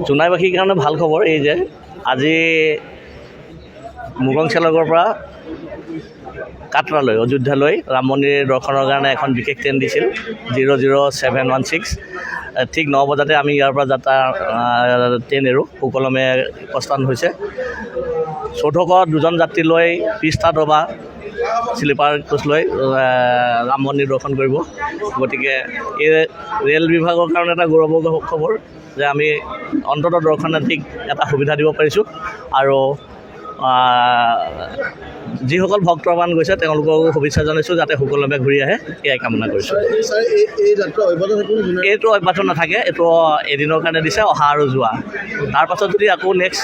জোনাইবাসীৰ কাৰণে ভাল খবৰ এই যে আজি মুগংচেলকৰ পৰা কাটৰালৈ অযোধ্যালৈ ৰাম মন্দিৰ দৰ্শনৰ কাৰণে এখন বিশেষ ট্ৰেইন দিছিল 00716 ঠিক 9 বজাতে আমি ইয়াৰ পৰা যাত্ৰা ট্ৰেইন এৰো সুকলমে প্ৰস্থান হৈছে 14 দুজন যাত্ৰী লৈ পিষ্ঠা দবা স্লিপাৰ কোচ লৈ ৰাম মন্দিৰ দৰ্শন কৰিব গতিকে এই ৰেল বিভাগৰ কাৰণে এটা গৌৰৱৰ খবৰ যে আমি অন্ততঃ দৰ্শনাৰ্থীক এটা সুবিধা দিব পাৰিছোঁ আৰু যিসকল ভক্তবান গৈছে তেওঁলোকক শুভেচ্ছা জনাইছোঁ যাতে সুকলমে ঘূৰি আহে এয়াই কামনা কৰিছোঁ এইটো অব্যাহত নাথাকে এইটো এদিনৰ কাৰণে দিছে অহা আৰু যোৱা তাৰপাছত যদি আকৌ নেক্সট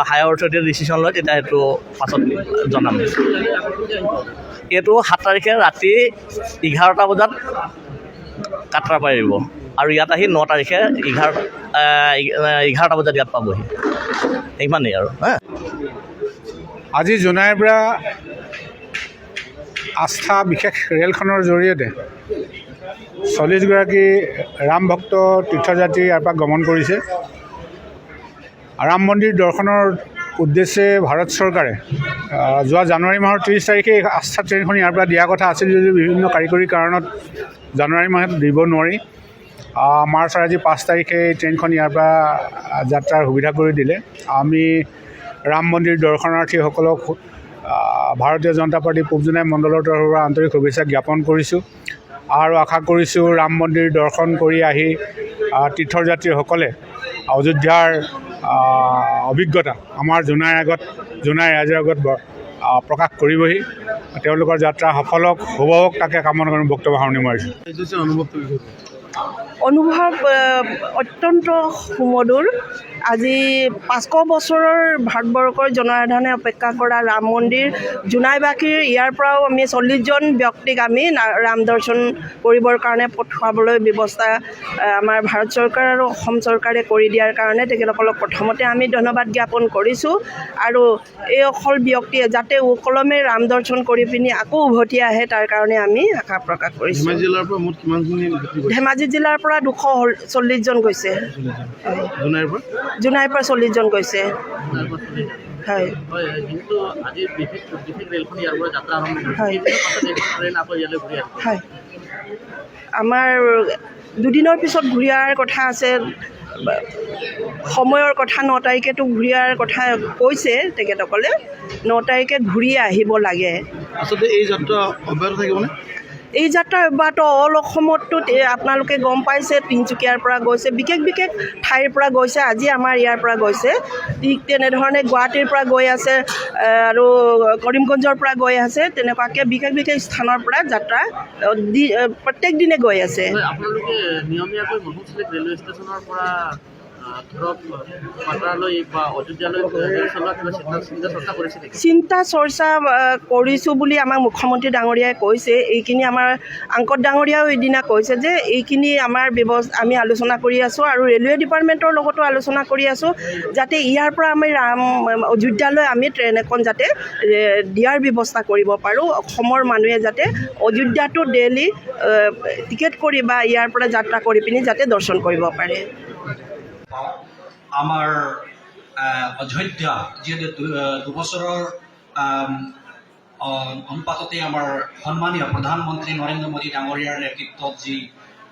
হায়াৰ অথৰিটিয়ে ডিচিশ্যন লয় তেতিয়া সেইটো পাছত জনাম এইটো 7 তাৰিখে ৰাতি 11টা বজাত কাটৰা পৰা এৰিব আৰু ইয়াত আহি 9 তাৰিখে 11টা বজাত ইয়াত পাবহি ইমানেই আৰু আজি জোনাইৰ পৰা আস্থা বিশেষ ৰেলখনৰ জৰিয়তে 40গৰাকী ৰাম ভক্ত তীৰ্থযাত্ৰী ইয়াৰ পৰা গমন কৰিছে ৰাম মন্দিৰ দৰ্শনৰ উদ্দেশ্যে ভাৰত চৰকাৰে যোৱা জানুৱাৰী মাহৰ 30 তাৰিখে আস্থা ট্ৰেইনখন ইয়াৰ পৰা দিয়া কথা আছিল যদিও বিভিন্ন কাৰিকৰী কাৰণত জানুৱাৰী মাহত দিব নোৱাৰি মাৰ্চৰ আজি 5 তাৰিখে ট্ৰেইনখন ইয়াৰ পৰা যাত্ৰাৰ সুবিধা কৰি দিলে আমি ৰাম মন্দিৰ দৰ্শনাৰ্থীসকলক ভাৰতীয় জনতা পাৰ্টি পূব জোনাই মণ্ডলৰ তৰফৰ পৰা আন্তৰিক শুভেচ্ছা জ্ঞাপন কৰিছোঁ আৰু আশা কৰিছোঁ ৰাম মন্দিৰ দৰ্শন কৰি আহি তীৰ্থযাত্ৰীসকলে অযোধ্যাৰ অভিজ্ঞতা আমাৰ জোনাইৰ ৰাইজৰ আগত প্ৰকাশ কৰিবহি তেওঁলোকৰ যাত্ৰা সফল হওক তাকে কামনা কৰি বক্তব্য সামৰণি মাৰিছোঁ অনুভৱ অত্যন্ত সুমধুৰ আজি 500 বছৰৰ ভাৰতবৰ্ষৰ জনসাধাৰণে অপেক্ষা কৰা ৰাম মন্দিৰ জোনাইবাসীৰ ইয়াৰ পৰাও আমি 40জন ব্যক্তিক আমি ৰাম দৰ্শন কৰিবৰ কাৰণে পঠোৱাবলৈ ব্যৱস্থা আমাৰ ভাৰত চৰকাৰ আৰু অসম চৰকাৰে কৰি দিয়াৰ কাৰণে তেখেতসকলক প্ৰথমতে আমি ধন্যবাদ জ্ঞাপন কৰিছোঁ আৰু এই অকল ব্যক্তিয়ে যাতে সুকলমে ৰাম দৰ্শন কৰি পিনি আকৌ উভতি আহে তাৰ কাৰণে আমি আশা প্ৰকাশ কৰিছোঁ ধেমাজি জিলাৰ পৰা 240 জন গৈছে জোনাইৰ পৰা 40 জন গৈছে হয় হয় আমাৰ দুদিনৰ পিছত ঘূৰি অহাৰ কথা আছে সময়ৰ কথা 9 তাৰিখেতো ঘূৰি অহাৰ কথা কৈছে তেখেতসকলে 9 তাৰিখে ঘূৰি আহিব লাগে আচলতে এই যাত্ৰা অব্যাহত থাকিবনে এই যাত্ৰা অব্যাহত অল অসমতো আপোনালোকে গম পাইছে তিনিচুকীয়াৰ পৰা গৈছে বিশেষ ঠাইৰ পৰা গৈছে আজি আমাৰ ইয়াৰ পৰা গৈছে ঠিক তেনেধৰণে গুৱাহাটীৰ পৰা গৈ আছে আৰু কৰিমগঞ্জৰ পৰা গৈ আছে তেনেকুৱাকৈ বিশেষ স্থানৰ পৰা যাত্ৰা প্ৰত্যেক দিনে গৈ আছে আপোনালোকে নিয়মীয়াকৈ মহোৎসৱ ৰেলৱে ষ্টেচনৰ পৰা চিন্তা চৰ্চা কৰিছোঁ বুলি আমাক মুখ্যমন্ত্ৰী ডাঙৰীয়াই কৈছে এইখিনি আমাৰ আংকট ডাঙৰীয়াও এদিনা কৈছে যে এইখিনি আমাৰ আমি আলোচনা কৰি আছোঁ আৰু ৰেলৱে ডিপাৰ্টমেণ্টৰ লগতো আলোচনা কৰি আছোঁ যাতে ইয়াৰ পৰা আমি অযোধ্যালৈ আমি ট্ৰেইন এখন যাতে দিয়াৰ ব্যৱস্থা কৰিব পাৰোঁ অসমৰ মানুহে যাতে অযোধ্যাটো ডেইলি টিকেট কৰি বা ইয়াৰ পৰা যাত্ৰা কৰি পিনি যাতে দৰ্শন কৰিব পাৰে আমাৰ অযোধ্যা যিহেতু 2 বছৰৰ অনুপাততে আমাৰ সন্মানীয় প্ৰধানমন্ত্ৰী নৰেন্দ্ৰ মোদী ডাঙৰীয়াৰ নেতৃত্বত যি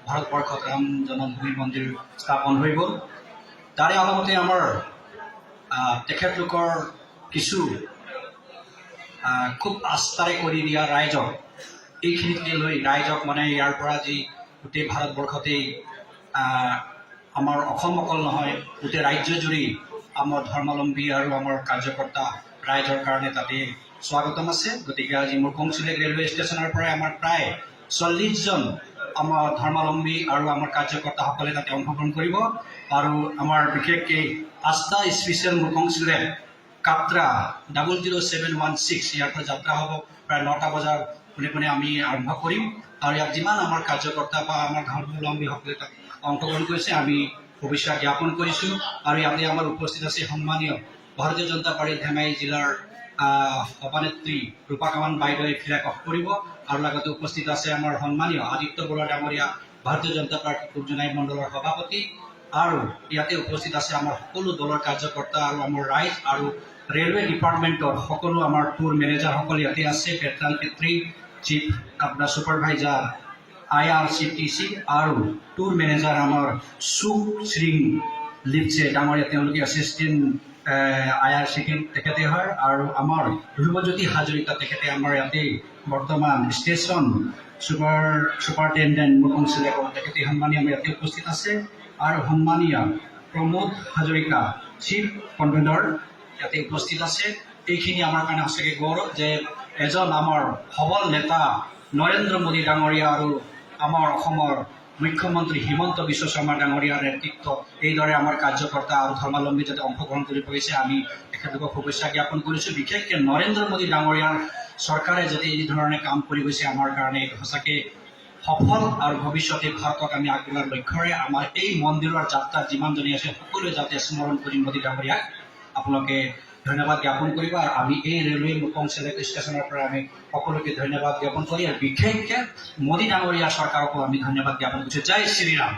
ভাৰতবৰ্ষত ৰাম জন্মভূমি মন্দিৰ স্থাপন হৈ গ'ল তাৰে অলপতে আমাৰ তেখেতলোকৰ কিছু খুব আস্থাৰে কৰি দিয়া ৰাইজক এইখিনিকে লৈ ৰাইজক মানে ইয়াৰ পৰা যি গোটেই ভাৰতবৰ্ষতেই আমাৰ অসম অকল নহয় গোটেই ৰাজ্যজুৰি আমাৰ ধৰ্মাৱলম্বী আৰু আমাৰ কাৰ্যকৰ্তা ৰাইজৰ কাৰণে তাতে স্বাগতম আছে গতিকে আজি মুৰ্কংচুলেক ৰেলৱে ষ্টেচনৰ পৰাই আমাৰ প্ৰায় 40 জন আমাৰ ধৰ্মাৱলম্বী আৰু আমাৰ কাৰ্যকৰ্তাসকলে তাতে অংশগ্ৰহণ কৰিব আৰু আমাৰ বিশেষকৈ আস্থা স্পেচিয়েল মুৰ্কংচুলেক কাটৰা 00716 ইয়াৰ পৰা যাত্ৰা হ'ব প্ৰায় 9টা বজাৰ পোনে আমি আৰম্ভ কৰিম আৰু ইয়াত যিমান আমাৰ কাৰ্যকৰ্তা বা আমাৰ ধৰ্মাৱলম্বীসকলে তাত অংশগ্ৰহণ কৰিছে আমি শুভেচ্ছা জ্ঞাপন কৰিছোঁ আৰু ইয়াতে আমাৰ উপস্থিত আছে সন্মানীয় ভাৰতীয় জনতা পাৰ্টি ধেমাজি জিলাৰ সভানেত্ৰী ৰূপা কামান বাইদেৱে ফিলাক অফ কৰিব আৰু লগতে উপস্থিত আছে আমাৰ সন্মানীয় আদিত্য বৰুৱা ডাঙৰীয়া ভাৰতীয় জনতা পাৰ্টি পূব জোনাই মণ্ডলৰ সভাপতি আৰু ইয়াতে উপস্থিত আছে আমাৰ সকলো দলৰ কাৰ্যকৰ্তা আৰু আমাৰ ৰাইজ আৰু ৰেলৱে ডিপাৰ্টমেণ্টৰ সকলো আমাৰ টুৰ মেনেজাৰসকল ইয়াতে আছে, পেট্ৰাল পেট্ৰি চিফ আপোনাৰ ছুপাৰভাইজাৰ IRCTC আৰু টুৰ মেনেজাৰ আমাৰ সুখ শ্ৰী লিপচে ডাঙৰীয়া, তেওঁলোকে এছিষ্টেণ্ট IRCT তেখেতে হয়, আৰু আমাৰ ধ্ৰুৱজ্যোতি হাজৰিকা তেখেতে আমাৰ ইয়াতে বৰ্তমান ষ্টেচন ছুপাৰটেণ্ডেণ্ট মুকুং চিলেকৰ তেখেতে সন্মানীয় আমাৰ ইয়াতে উপস্থিত আছে, আৰু সন্মানীয় প্ৰমোদ হাজৰিকা চিফ কনভেনৰ ইয়াতে উপস্থিত আছে। এইখিনি আমাৰ কাৰণে সঁচাকৈ গৌৰৱ যে এজন আমাৰ সবল নেতা নৰেন্দ্ৰ মোদী ডাঙৰীয়া আৰু আমাৰ অসমৰ মুখ্যমন্ত্ৰী হিমন্ত বিশ্ব শৰ্মা ডাঙৰীয়াৰ নেতৃত্বত এইদৰে আমাৰ কাৰ্যকৰ্তা আৰু ধৰ্মাৱলম্বী যাতে অংশগ্ৰহণ কৰিব পাৰিছে, আমি তেখেতলোকক শুভেচ্ছা জ্ঞাপন কৰিছোঁ। বিশেষকৈ নৰেন্দ্ৰ মোদী ডাঙৰীয়াৰ চৰকাৰে যাতে এই ধৰণে কাম কৰি গৈছে আমাৰ কাৰণে এইটো সঁচাকৈ সফল, আৰু ভৱিষ্যতে ভাৰতক আমি আগবঢ়াৰ লক্ষ্যৰে আমাৰ এই মন্দিৰৰ যাত্ৰাত যিমানজনী আছে সকলোৱে যাতে স্মৰণ কৰি মোদী ডাঙৰীয়াক আপোনালোকে ধন্যবাদ জ্ঞাপন কৰিব। আৰু আমি এই ৰেলৱে মুকুং চিলেক ষ্টেচনৰ পৰা আমি সকলোকে ধন্যবাদ জ্ঞাপন কৰি, আৰু বিশেষকৈ মোদী ডাঙৰীয়া চৰকাৰকো আমি ধন্যবাদ জ্ঞাপন কৰিছোঁ। জয় শ্ৰীৰাম।